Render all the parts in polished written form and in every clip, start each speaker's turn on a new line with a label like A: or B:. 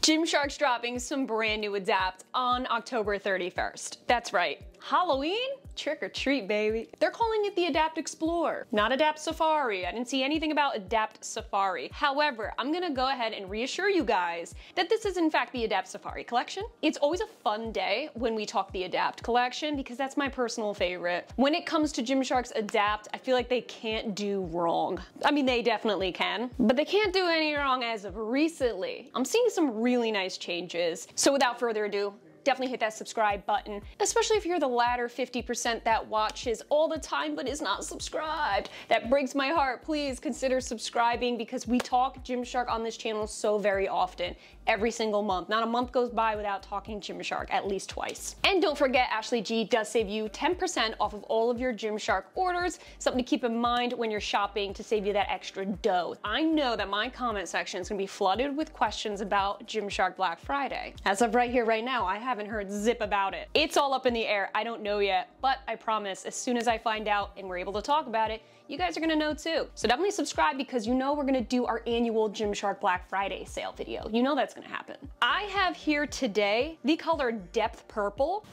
A: Gymshark's dropping some brand new Adapt on October 31st. That's right. Halloween? Trick or treat, baby. They're calling it the Adapt Explore, not Adapt Safari. I didn't see anything about Adapt Safari. However, I'm gonna go ahead and reassure you guys that this is in fact the Adapt Safari collection. It's always a fun day when we talk the Adapt collection because that's my personal favorite. When it comes to Gymshark's Adapt, I feel like they can't do wrong. I mean, they definitely can, but they can't do any wrong as of recently. I'm seeing some really nice changes. So without further ado, definitely hit that subscribe button, especially if you're the latter 50% that watches all the time but is not subscribed. That breaks my heart. Please consider subscribing because we talk Gymshark on this channel so very often, every single month. Not a month goes by without talking Gymshark, at least twice. And don't forget, ASHLEYG does save you 10% off of all of your Gymshark orders, something to keep in mind when you're shopping to save you that extra dough. I know that my comment section is gonna be flooded with questions about Gymshark Black Friday. As of right here, right now, I haven't heard zip about it. It's all up in the air. I don't know yet, but I promise as soon as I find out and we're able to talk about it, you guys are gonna know too. So definitely subscribe because you know we're gonna do our annual Gymshark Black Friday sale video. You know that's gonna happen. I have here today the color Depth Purple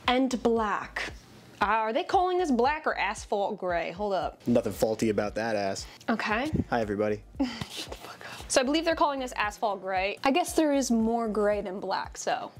A: and Black. Are they calling this black or asphalt gray? Hold up.
B: Nothing faulty about that ass.
A: Okay.
B: Hi, everybody.
A: Shut the fuck up. So I believe they're calling this asphalt gray. I guess there is more gray than black, so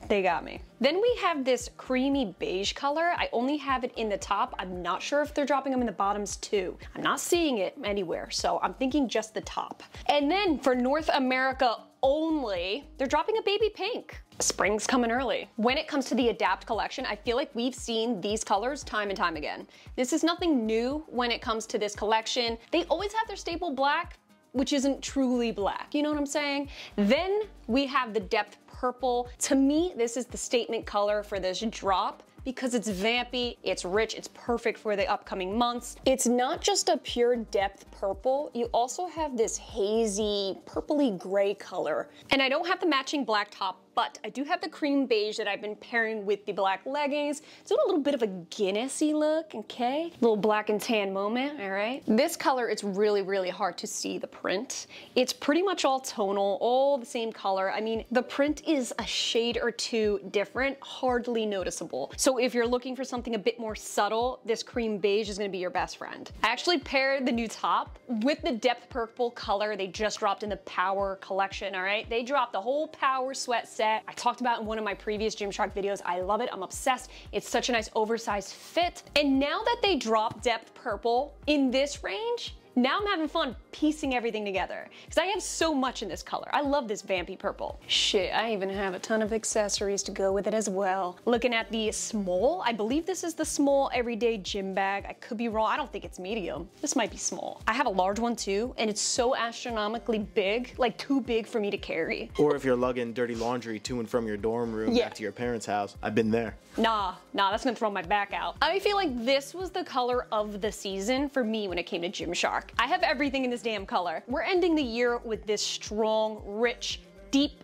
A: they got me. Then we have this creamy beige color. I only have it in the top. I'm not sure if they're dropping them in the bottoms too. I'm not seeing it anywhere, so I'm thinking just the top. And then for North America only, they're dropping a baby pink. Spring's coming early. When it comes to the Adapt collection, I feel like we've seen these colors time and time again. This is nothing new when it comes to this collection. They always have their staple black, which isn't truly black, you know what I'm saying? Then we have the Depth Purple. To me, this is the statement color for this drop because it's vampy, it's rich, it's perfect for the upcoming months. It's not just a pure depth purple, you also have this hazy, purpley gray color. And I don't have the matching black top, but I do have the cream beige that I've been pairing with the black leggings. It's doing a little bit of a Guinness-y look, okay? Little black and tan moment, all right? This color, it's really, really hard to see the print. It's pretty much all tonal, all the same color. I mean, the print is a shade or two different, hardly noticeable. So if you're looking for something a bit more subtle, this cream beige is gonna be your best friend. I actually paired the new top with the Depth Purple color they just dropped in the Power collection, all right? They dropped the whole Power sweat set. I talked about in one of my previous Gymshark videos. I love it, I'm obsessed. It's such a nice oversized fit. And now that they dropped Depth Purple in this range, now I'm having fun piecing everything together because I have so much in this color. I love this vampy purple. Shit, I even have a ton of accessories to go with it as well. Looking at the small, I believe this is the small everyday gym bag. I could be wrong, I don't think it's medium. This might be small. I have a large one too, and it's so astronomically big, like too big for me to carry.
B: Or if you're lugging dirty laundry to and from your dorm room back to your parents' house. I've been there.
A: Nah, that's gonna throw my back out. I feel like this was the color of the season for me when it came to Gymshark. I have everything in this damn color. We're ending the year with this strong, rich, deep,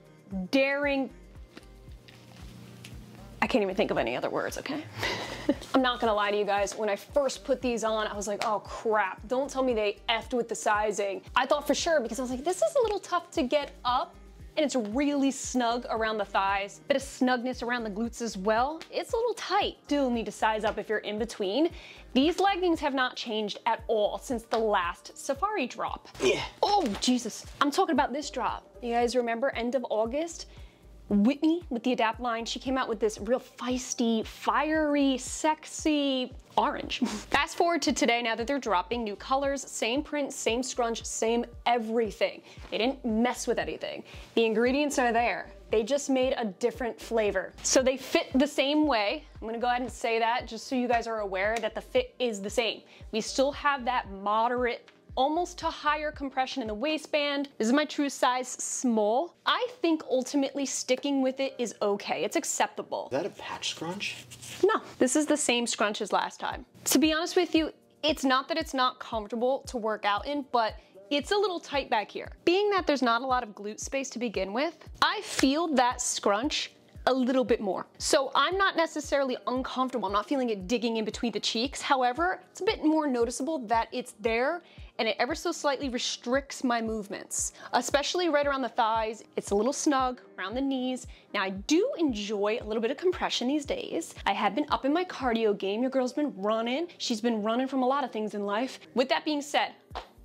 A: daring, I can't even think of any other words, okay? I'm not gonna lie to you guys, when I first put these on, I was like, oh crap, don't tell me they effed with the sizing. I thought for sure, because I was like, this is a little tough to get up, and it's really snug around the thighs, bit of snugness around the glutes as well. It's a little tight. Still need to size up if you're in between. These leggings have not changed at all since the last Safari drop.
B: Yeah.
A: Oh, Jesus. I'm talking about this drop. You guys remember end of August? Whitney with the Adapt line, she came out with this real feisty, fiery, sexy orange. Fast forward to today, now that they're dropping new colors, same print, same scrunch, same everything. They didn't mess with anything. The ingredients are there. They just made a different flavor. So they fit the same way. I'm gonna go ahead and say that just so you guys are aware that the fit is the same. We still have that moderate, almost to higher compression in the waistband. This is my true size, small. I think ultimately sticking with it is okay. It's acceptable.
B: Is that a patch scrunch?
A: No, this is the same scrunch as last time. To be honest with you, it's not that it's not comfortable to work out in, but it's a little tight back here. Being that there's not a lot of glute space to begin with, I feel that scrunch a little bit more. So I'm not necessarily uncomfortable. I'm not feeling it digging in between the cheeks. However, it's a bit more noticeable that it's there and it ever so slightly restricts my movements, especially right around the thighs. It's a little snug around the knees. Now I do enjoy a little bit of compression these days. I have been up in my cardio game. Your girl's been running. She's been running from a lot of things in life. With that being said,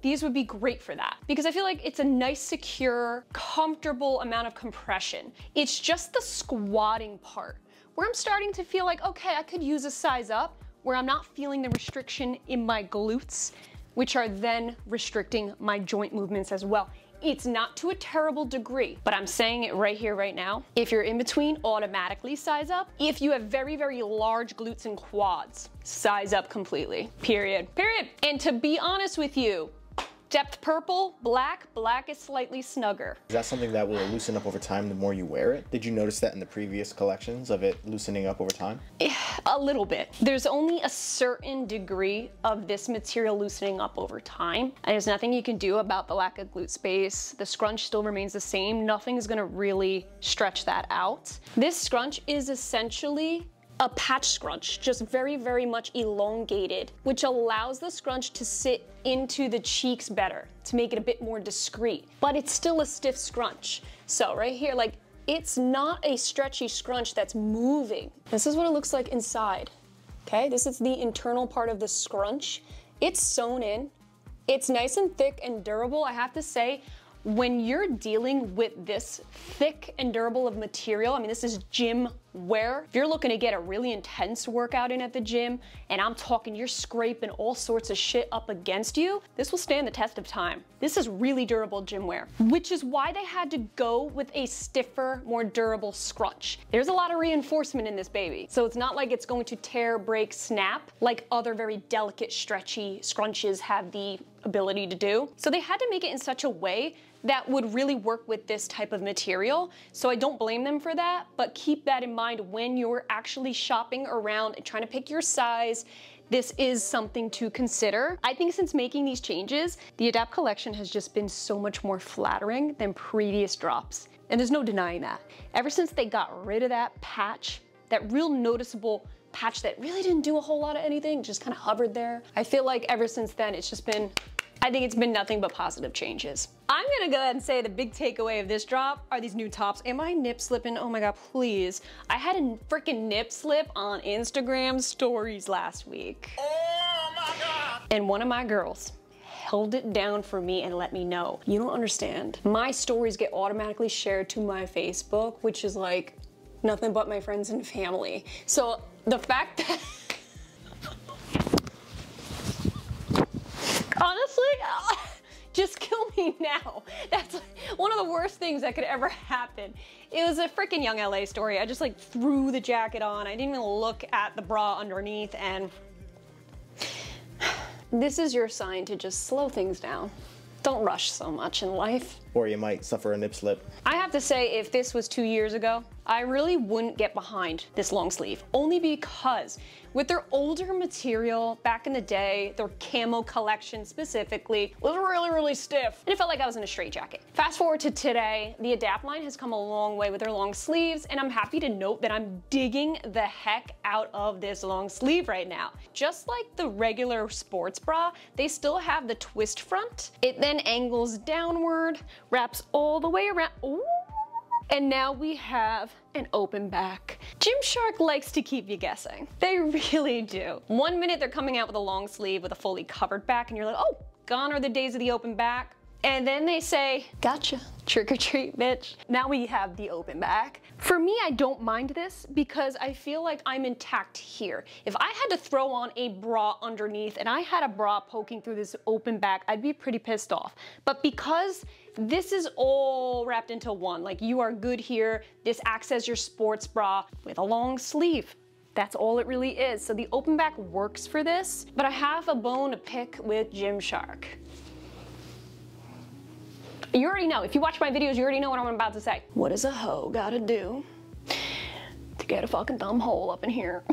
A: these would be great for that because I feel like it's a nice, secure, comfortable amount of compression. It's just the squatting part where I'm starting to feel like, okay, I could use a size up where I'm not feeling the restriction in my glutes, which are then restricting my joint movements as well. It's not to a terrible degree, but I'm saying it right here, right now. If you're in between, automatically size up. If you have very, very large glutes and quads, size up completely, period. And to be honest with you, depth purple, black is slightly snugger.
B: Is that something that will loosen up over time the more you wear it? Did you notice that in the previous collections of it loosening up over time?
A: A little bit. There's only a certain degree of this material loosening up over time. And there's nothing you can do about the lack of glute space. The scrunch still remains the same. Nothing's gonna really stretch that out. This scrunch is essentially a patch scrunch, just very, very much elongated, which allows the scrunch to sit into the cheeks better, to make it a bit more discreet, but it's still a stiff scrunch. So right here, like, it's not a stretchy scrunch that's moving. This is what it looks like inside, okay? This is the internal part of the scrunch. It's sewn in. It's nice and thick and durable. I have to say, when you're dealing with this thick and durable of material, I mean, this is gym wear. If you're looking to get a really intense workout in at the gym, and I'm talking you're scraping all sorts of shit up against you, this will stand the test of time. This is really durable gym wear, which is why they had to go with a stiffer, more durable scrunch. There's a lot of reinforcement in this baby, so it's not like it's going to tear, break, snap like other very delicate, stretchy scrunches have the ability to do. So they had to make it in such a way that would really work with this type of material. So I don't blame them for that, but keep that in mind when you're actually shopping around and trying to pick your size. This is something to consider. I think since making these changes, the Adapt collection has just been so much more flattering than previous drops. And there's no denying that. Ever since they got rid of that patch, that real noticeable patch that really didn't do a whole lot of anything, just kind of hovered there. I feel like ever since then, it's just been, I think it's been nothing but positive changes. I'm gonna go ahead and say the big takeaway of this drop are these new tops. Am I nip slipping? Oh my God, please. I had a freaking nip slip on Instagram stories last week. Oh my God. And one of my girls held it down for me and let me know. You don't understand. My stories get automatically shared to my Facebook, which is like nothing but my friends and family. So the fact that honestly, just kill me now. That's one of the worst things that could ever happen. It was a freaking Young LA story. I just like threw the jacket on. I didn't even look at the bra underneath, and this is your sign to just slow things down. Don't rush so much in life.
B: Or you might suffer a nip slip.
A: I have to say, if this was 2 years ago, I really wouldn't get behind this long sleeve, only because with their older material back in the day, their camo collection specifically was really, really stiff, and it felt like I was in a straitjacket. Fast forward to today, the Adapt line has come a long way with their long sleeves, and I'm happy to note that I'm digging the heck out of this long sleeve right now. Just like the regular sports bra, they still have the twist front. It then angles downward, wraps all the way around. Ooh. And now we have an open back. Gymshark likes to keep you guessing. They really do. 1 minute they're coming out with a long sleeve with a fully covered back, and you're like, oh, gone are the days of the open back. And then they say, gotcha, trick or treat, bitch. Now we have the open back. For me, I don't mind this because I feel like I'm intact here. If I had to throw on a bra underneath and I had a bra poking through this open back, I'd be pretty pissed off. But because this is all wrapped into one, like you are good here, this acts as your sports bra with a long sleeve. That's all it really is. So the open back works for this, but I have a bone to pick with Gymshark. You already know. If you watch my videos, you already know what I'm about to say. What does a hoe gotta do to get a fucking thumb hole up in here?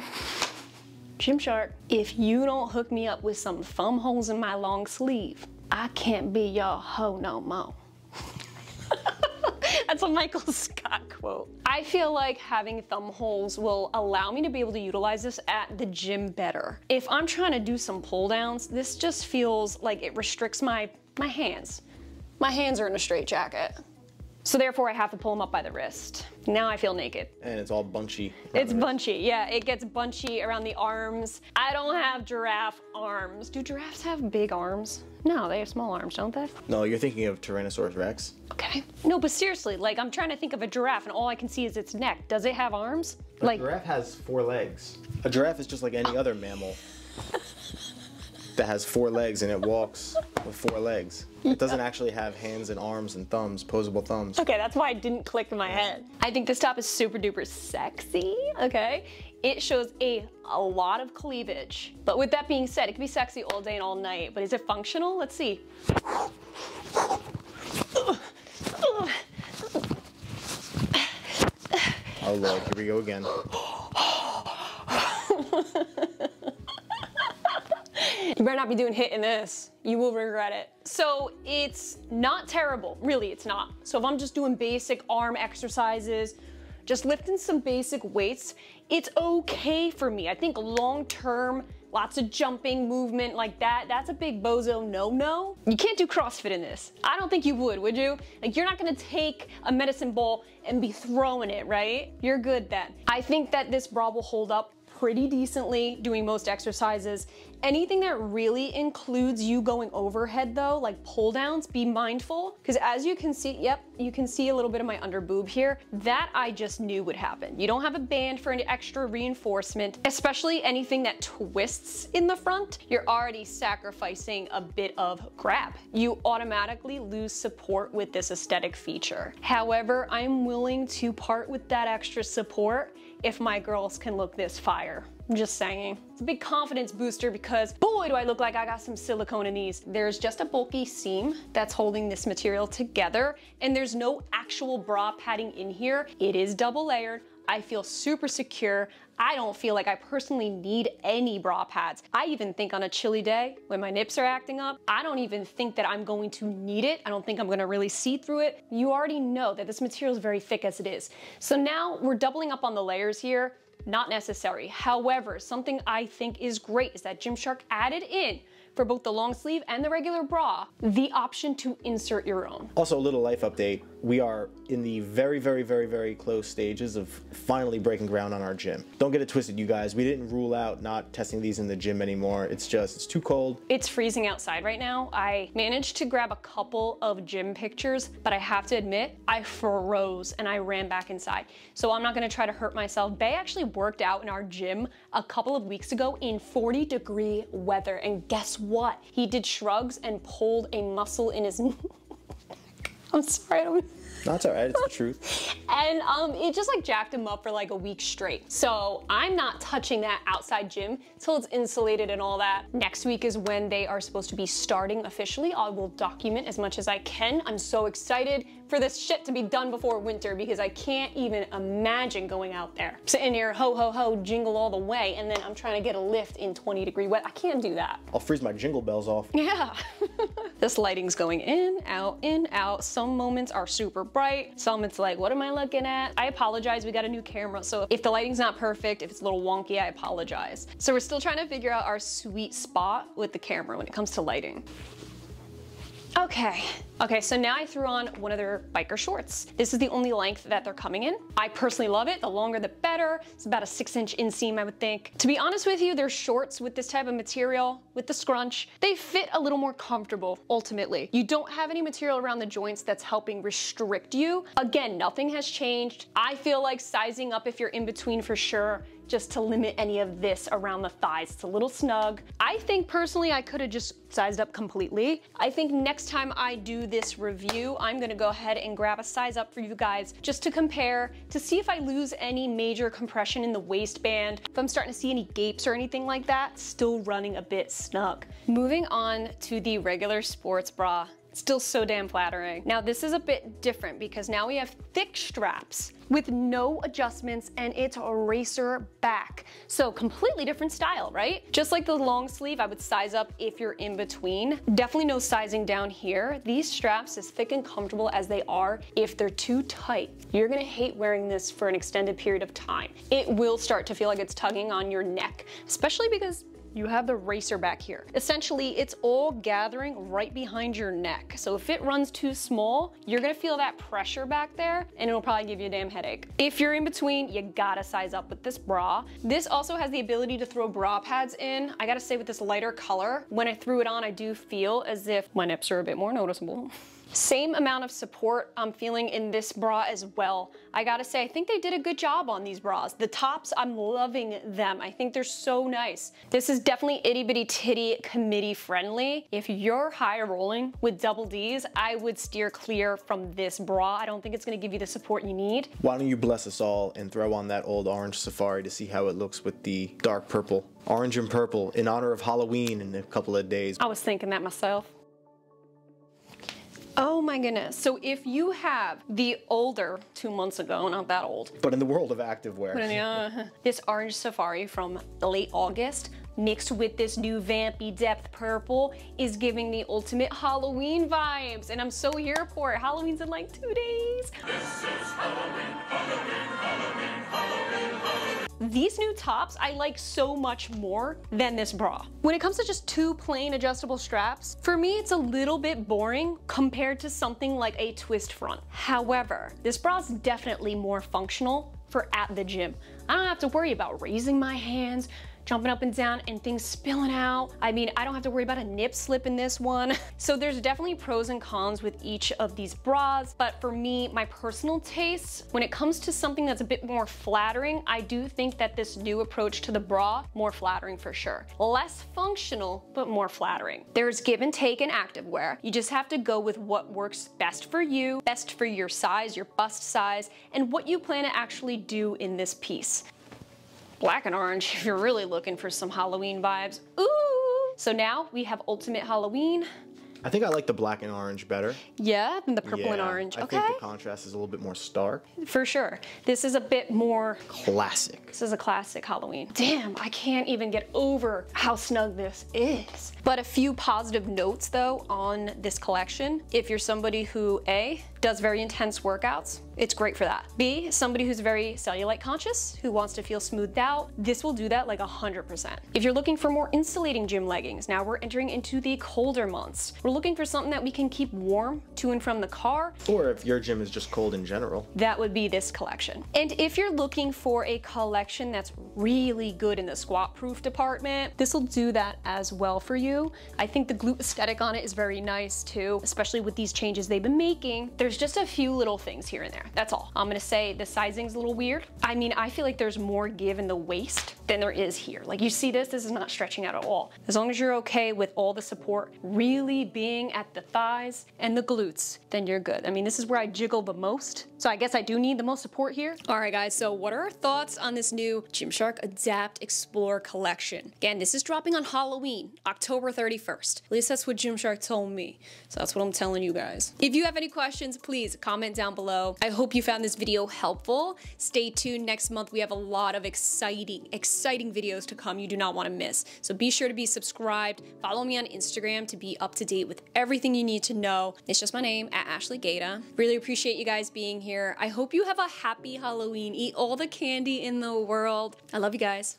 A: Gymshark, if you don't hook me up with some thumb holes in my long sleeve, I can't be your hoe no more. That's a Michael Scott quote. I feel like having thumb holes will allow me to be able to utilize this at the gym better. If I'm trying to do some pull downs, this just feels like it restricts my hands. My hands are in a straitjacket. So therefore I have to pull them up by the wrist. Now I feel naked.
B: And it's all bunchy.
A: It's bunchy, yeah. It gets bunchy around the arms. I don't have giraffe arms. Do giraffes have big arms? No, they have small arms, don't they?
B: No, you're thinking of Tyrannosaurus Rex.
A: Okay. No, but seriously, like I'm trying to think of a giraffe and all I can see is its neck. Does it have arms?
B: A giraffe has 4 legs. A giraffe is just like any other mammal that has 4 legs and it walks with 4 legs. It doesn't actually have hands and arms and thumbs, posable thumbs.
A: Okay, that's why it didn't click in my head. I think this top is super duper sexy, okay? It shows a lot of cleavage. But with that being said, it can be sexy all day and all night, but is it functional? Let's see.
B: Oh Lord, here we go again.
A: You better not be doing HIIT in this. You will regret it. So it's not terrible, really it's not. So if I'm just doing basic arm exercises, just lifting some basic weights, it's okay for me. I think long term, lots of jumping, movement like that, that's a big bozo no-no. You can't do CrossFit in this. I don't think you would you? Like you're not gonna take a medicine ball and be throwing it, right? You're good then. I think that this bra will hold up pretty decently doing most exercises. Anything that really includes you going overhead though, like pull downs, be mindful. Because as you can see, yep, you can see a little bit of my under boob here. That I just knew would happen. You don't have a band for any extra reinforcement, especially anything that twists in the front. You're already sacrificing a bit of grab. You automatically lose support with this aesthetic feature. However, I'm willing to part with that extra support if my girls can look this fire. I'm just saying. It's a big confidence booster because boy, do I look like I got some silicone in these. There's just a bulky seam that's holding this material together and there's no actual bra padding in here. It is double layered. I feel super secure. I don't feel like I personally need any bra pads. I even think on a chilly day when my nips are acting up, I don't even think that I'm going to need it. I don't think I'm gonna really see through it. You already know that this material is very thick as it is. So now we're doubling up on the layers here. Not necessary. However, something I think is great is that Gymshark added in for both the long sleeve and the regular bra, the option to insert your own.
B: Also, a little life update. We are in the very close stages of finally breaking ground on our gym. Don't get it twisted, you guys. We didn't rule out not testing these in the gym anymore. It's just, it's too cold.
A: It's freezing outside right now. I managed to grab a couple of gym pictures, but I have to admit, I froze and I ran back inside. So I'm not gonna try to hurt myself. Bae actually worked out in our gym a couple of weeks ago in 40-degree weather, and guess what? He did shrugs and pulled a muscle in his I'm sorry, I don't...
B: No, it's all right, it's the truth.
A: And it just like jacked him up for like a week straight. So I'm not touching that outside gym till it's insulated and all that. Next week is when they are supposed to be starting officially. I will document as much as I can. I'm so excited for this shit to be done before winter because I can't even imagine going out there. Sitting here, ho, ho, ho, jingle all the way, and then I'm trying to get a lift in 20-degree weather. I can't do that.
B: I'll freeze my jingle bells off.
A: Yeah. This lighting's going in, out. Some moments are super bright. Some it's like, what am I looking at? I apologize, we got a new camera, so if the lighting's not perfect, if it's a little wonky, I apologize. So we're still trying to figure out our sweet spot with the camera when it comes to lighting. Okay, so now I threw on one of their biker shorts. This is the only length that they're coming in. I personally love it. The longer the better. It's about a 6-inch inseam, I would think. To be honest with you, their shorts with this type of material, with the scrunch, they fit a little more comfortable, ultimately. You don't have any material around the joints that's helping restrict you. Again, nothing has changed. I feel like sizing up if you're in between for sure, just to limit any of this around the thighs. It's a little snug. I think personally I could have just sized up completely. I think next time I do this review, I'm gonna go ahead and grab a size up for you guys just to compare, to see if I lose any major compression in the waistband, if I'm starting to see any gapes or anything like that, still running a bit snug. Moving on to the regular sports bra. Still so damn flattering. Now this is a bit different because now we have thick straps with no adjustments and it's a racer back. So completely different style, right? Just like the long sleeve, I would size up if you're in between. Definitely no sizing down here. These straps, as thick and comfortable as they are, if they're too tight, you're gonna hate wearing this for an extended period of time. It will start to feel like it's tugging on your neck, especially because you have the racer back here. Essentially, it's all gathering right behind your neck. So if it runs too small, you're gonna feel that pressure back there and it'll probably give you a damn headache. If you're in between, you gotta size up with this bra. This also has the ability to throw bra pads in. I gotta say with this lighter color, when I threw it on, I do feel as if my nips are a bit more noticeable. Same amount of support I'm feeling in this bra as well. I gotta say, I think they did a good job on these bras. The tops, I'm loving them. I think they're so nice. This is definitely itty bitty titty committee friendly. If you're high rolling with double Ds, I would steer clear from this bra. I don't think it's gonna give you the support you need.
B: Why don't you bless us all and throw on that old orange safari to see how it looks with the dark purple. Orange and purple in honor of Halloween in a couple of days.
A: I was thinking that myself. Oh my goodness. So if you have the older 2 months ago, not that old,
B: but in the world of activewear,
A: this orange safari from late August mixed with this new vampy depth purple is giving the ultimate Halloween vibes. And I'm so here for it. Halloween's in like 2 days.
C: This is Halloween, Halloween, Halloween, Halloween, Halloween.
A: These new tops I like so much more than this bra. When it comes to just two plain adjustable straps, for me it's a little bit boring compared to something like a twist front. However, this bra is definitely more functional for at the gym. I don't have to worry about raising my hands, jumping up and down and things spilling out. I mean, I don't have to worry about a nip slip in this one. So there's definitely pros and cons with each of these bras, but for me, my personal taste, when it comes to something that's a bit more flattering, I do think that this new approach to the bra, more flattering for sure. Less functional, but more flattering. There's give and take in activewear. You just have to go with what works best for you, best for your size, your bust size, and what you plan to actually do in this piece. Black and orange if you're really looking for some Halloween vibes. Ooh! So now we have Ultimate Halloween.
B: I think I like the black and orange better.
A: Yeah, than the purple and orange. Okay.
B: I think the contrast is a little bit more stark.
A: For sure. This is a bit more
B: classic.
A: This is a classic Halloween. Damn, I can't even get over how snug this is. But a few positive notes though on this collection. If you're somebody who A, does very intense workouts, it's great for that. B, somebody who's very cellulite conscious, who wants to feel smoothed out, this will do that like 100%. If you're looking for more insulating gym leggings, now we're entering into the colder months. We're looking for something that we can keep warm to and from the car.
B: Or if your gym is just cold in general.
A: That would be this collection. And if you're looking for a collection that's really good in the squat proof department, this will do that as well for you. I think the glute aesthetic on it is very nice too, especially with these changes they've been making. There's just a few little things here and there. That's all. I'm gonna say the sizing's a little weird. I mean, I feel like there's more give in the waist than there is here. Like you see this is not stretching out at all. As long as you're okay with all the support really being at the thighs and the glutes, then you're good. I mean, this is where I jiggle the most. So I guess I do need the most support here. All right, guys, so what are our thoughts on this new Gymshark Adapt Explore collection? Again, this is dropping on Halloween, October 31st. At least that's what Gymshark told me. So that's what I'm telling you guys. If you have any questions, please comment down below. I hope you found this video helpful. Stay tuned. Next month, we have a lot of exciting videos to come you do not want to miss. So be sure to be subscribed. Follow me on Instagram to be up to date with everything you need to know. It's just my name, @ASHLEY10. Really appreciate you guys being here. I hope you have a happy Halloween. Eat all the candy in the world. I love you guys.